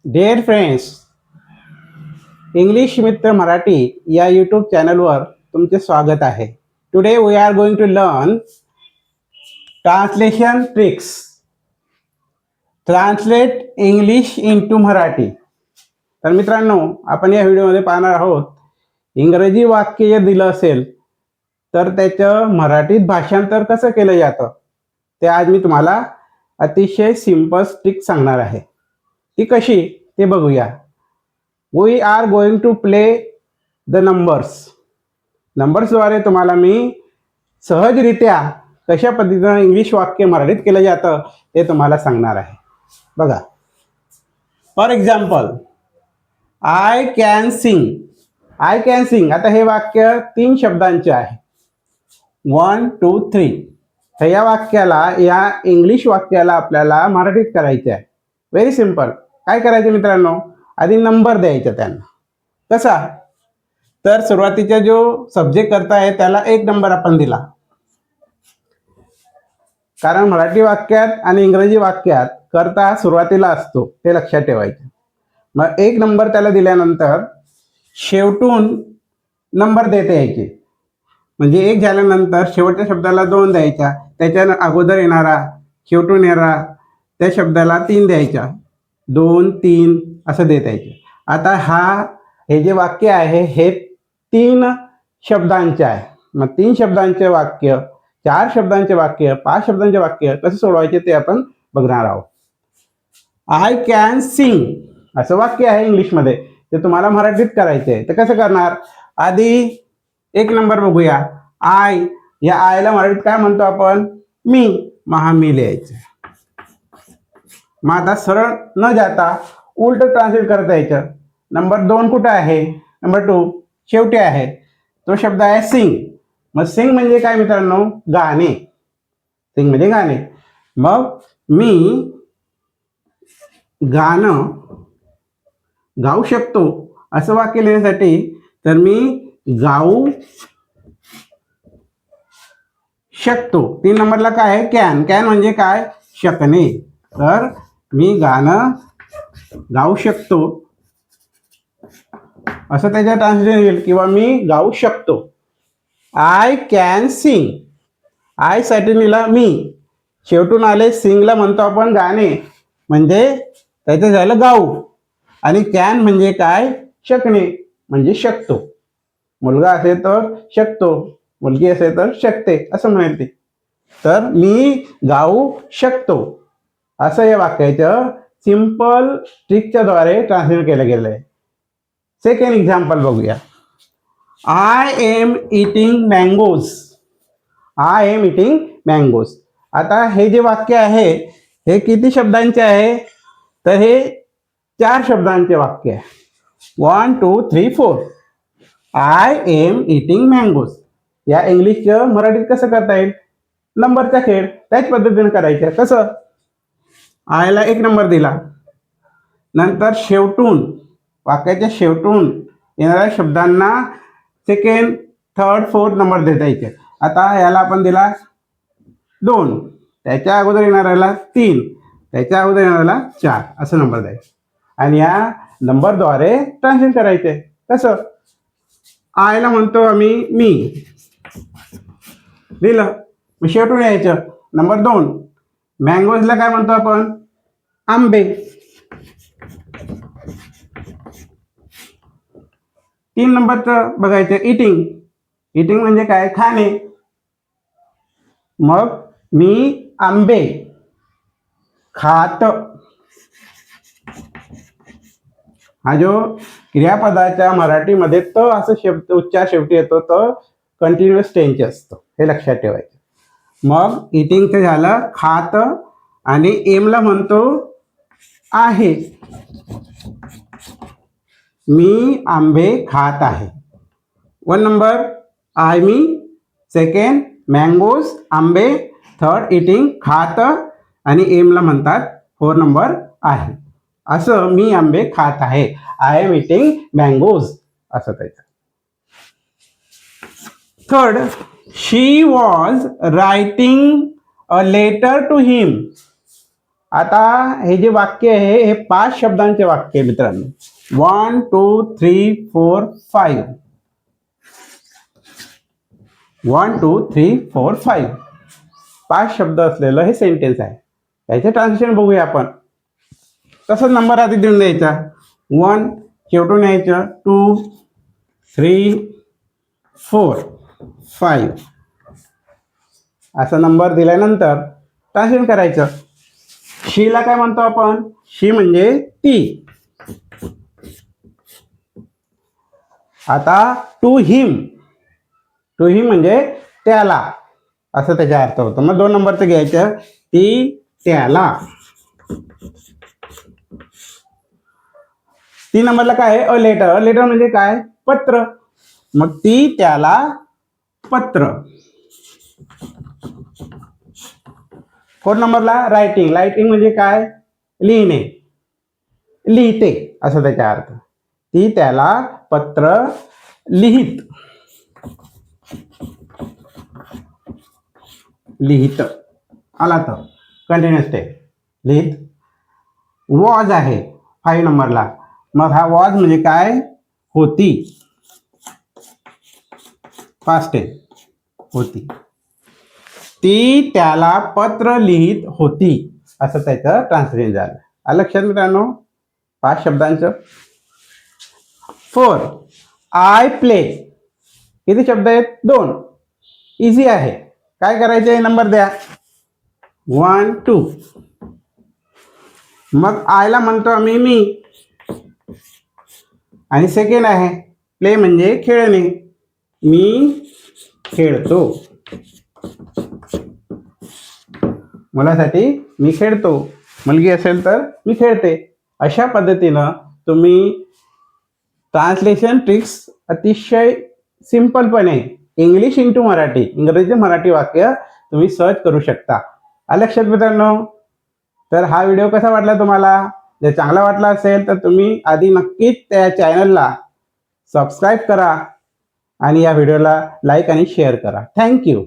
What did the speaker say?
Dear friends, English मित्र मराठी या YouTube चॅनलवर तुमचे स्वागत आहे. Today we are going to learn translation tricks. Translate English into Marathi. तर मित्रांनो, आपण या व्हिडिओमध्ये पाहणार आहोत इंग्रजी वाक्य जे दिलं असेल तर त्याचं मराठीत भाषांतर कसं केलं जातं ते आज मी तुम्हाला अतिशय सिंपल ट्रिक सांगणार आहे. ती कशी ते बघूया. We are going to play the नंबर्सद्वारे तुम्हाला मी सहजरित्या कशा पद्धतीनं इंग्लिश वाक्य मराठीत केलं जातं ते तुम्हाला सांगणार आहे. बघा, for example, I can sing. आता हे वाक्य 3 शब्दांचे आहे. 1 2 3. तर या वाक्याला, या इंग्लिश वाक्याला आपल्याला मराठीत करायचे आहे. Very simple. काय करायचं मित्रांनो, आधी नंबर द्यायचा त्यांना. कसा, तर सुरुवातीचा जो सब्जेक्ट करता आहे त्याला 1 नंबर आपण दिला, कारण मराठी वाक्यात आणि इंग्रजी वाक्यात करता सुरुवातीला असतो, ते लक्षात ठेवायचं. मग 1 नंबर त्याला दिल्यानंतर शेवटून नंबर देता यायचे. म्हणजे 1 झाल्यानंतर शेवटच्या शब्दाला 2 द्यायचा, त्याच्या अगोदर येणारा शेवटून येणारा त्या शब्दाला 3 द्यायचा, 2 3 असं देत यायचे. आता हे जे वाक्य आहे हे 3 शब्दांचे आहे. मग 3 शब्दांचे वाक्य, 4 शब्दांचे वाक्य, 5 शब्दांचे वाक्य कसे सोडवायचे ते आपण बघणार आहोत. आय कॅन सिंग असं वाक्य आहे इंग्लिशमध्ये, ते तुम्हाला मराठीत करायचे आहे. तर कसं करणार, आधी 1 नंबर बघूया. आय, या आयला मराठीत काय म्हणतो आपण, मी. मी लिहायचं. मग आता सरळ न जाता उलट ट्रान्सलेट करता यायचं. नंबर 2 कुठं आहे, नंबर 2 शेवटी आहे, तो शब्द आहे सिंग. मग सिंग म्हणजे काय मित्रांनो, गाणे. सिंग म्हणजे गाणे. मग मी गाणं गाऊ शकतो असं वाक्य लिहिण्यासाठी तर मी गाऊ शकतो. 3 नंबरला काय आहे, कॅन म्हणजे काय, शकणे. तर मी गाणं गाऊ शकतो असं त्याच्या ट्रान्सलेशन येईल, किंवा मी गाऊ शकतो. I can sing. आय साठी लिहिला मी, शेवटून आले सिंगला म्हणतो आपण गाणे, म्हणजे त्याचं झालं गाऊ. आणि कॅन म्हणजे काय, शकणे, म्हणजे शकतो. मुलगा असेल तर शकतो, मुलगी असेल तर शकते असं म्हणते. तर मी गाऊ शकतो असं या वाक्याचं सिंपल ट्रिकच्या द्वारे ट्रान्सलेट केलं गेलं आहे. सेकंड एक्झाम्पल बघूया. I am eating mangoes. I am eating mangoes. आता हे जे वाक्य आहे हे किती शब्दांचे आहे, तर हे 4 शब्दांचे वाक्य आहे. 1 2 3 4. I am eating mangoes. या इंग्लिशचं मराठीत कसं करता येईल, नंबरचा खेळ त्याच पद्धतीने करायचं. कसं, आयला 1 नंबर दिला, नंतर शेवटून, वाक्याच्या शेवटून येणाऱ्या शब्दांना 2nd 3rd 4th नंबर देता यायचे. आता याला आपण दिला 2, त्याच्या अगोदर येणाऱ्याला 3, त्याच्या अगोदर येणाऱ्याला 4 असं नंबर द्यायचे. आणि या नंबरद्वारे ट्रान्सलेट करायचे. कसं, आयला म्हणतो आम्ही मी, लिहिलं. मग शेवटून यायचं नंबर 2. मँगोजला काय म्हणतो आपण, आंबे. 3 नंबरचं बघायचं, इटिंग. इटिंग म्हणजे काय, खाणे. मग मी आंबे खात. हा जो क्रियापदाच्या मराठीमध्ये त असं शब्द उच्चार शेवटी येतो, तो कंटिन्युअस टेन्स असतो, हे लक्षात ठेवायचं. मग इटिंगचं झालं खात, आणि एमला म्हणतो आहे. मी आंबे खात आहे. 1 नंबर आहे मी, 2nd मँगोज आंबे, 3rd इटिंग खात, आणि एमला म्हणतात 4 नंबर आहे. असं मी आंबे खात आहे, आय एम इटिंग मँगोज असं त्याचं. 3rd, she was writing a letter to him. आता हे जे वाक्य आहे हे 5 शब्दांचे वाक्य आहे मित्रांनो. 1 2 3 4 5. 1 2 3 4 5. 5 शब्द असलेलं हे सेंटेन्स आहे. याचे ट्रान्सलेशन बघूया आपण. तसंच नंबर आधी देऊन द्यायचा. 1 शेवटून यायचं, 2 3 4 5 असा नंबर दिल्यानंतर ट्रान्सलेशन करायचं. शीला काय म्हणतो आपण? शी म्हणजे ती. आता टू हिम म्हणजे त्याला असं त्याचा अर्थ होतो. मग 2 नंबरचं घ्यायचं, ती त्याला. 3 नंबरला काय आहे? A letter. अ लेटर म्हणजे काय? पत्र. मग ती त्याला पत्र. 4 नंबरला रायटिंग. रायटिंग म्हणजे काय? लिहिणे, लिहिते असं त्याचा अर्थ. ती त्याला पत्र लिहित. लिहित आला तर कंटिन्युअस टेन्स लिहित. वॉज आहे 5 नंबरला. मग हा वॉज म्हणजे काय? होती. पास्ट टेन्स होती. ती त्याला पत्र लिहित होती असं त्याचं ट्रान्सलेशन झालं. लक्षात मित्रांनो 5 शब्दांचं. 4 आय प्ले. किती शब्द आहेत? 2. इझी आहे. काय करायचे? नंबर द्या. 1 2. मग आयला म्हणतो आम्ही मी. आणि सेकंड आहे प्ले म्हणजे खेळणे. मी खेळतो. मुलासाठी मी खेळतो. मुलगी असेल तर मी खेळते. अशा पद्धतीनं तुम्ही ट्रान्सलेशन ट्रिक्स अतिशय सिंपलपणे इंग्लिश इंटू मराठी, इंग्रजी मराठी वाक्य तुम्ही सर्च करू शकता. लक्षात मित्रांनो. तर हा व्हिडिओ कसा वाटला तुम्हाला? जर चांगला वाटला असेल तर तुम्ही आधी नक्कीच त्या चॅनलला सबस्क्राईब करा आणि या व्हिडिओला लाईक आणि शेअर करा. थँक्यू.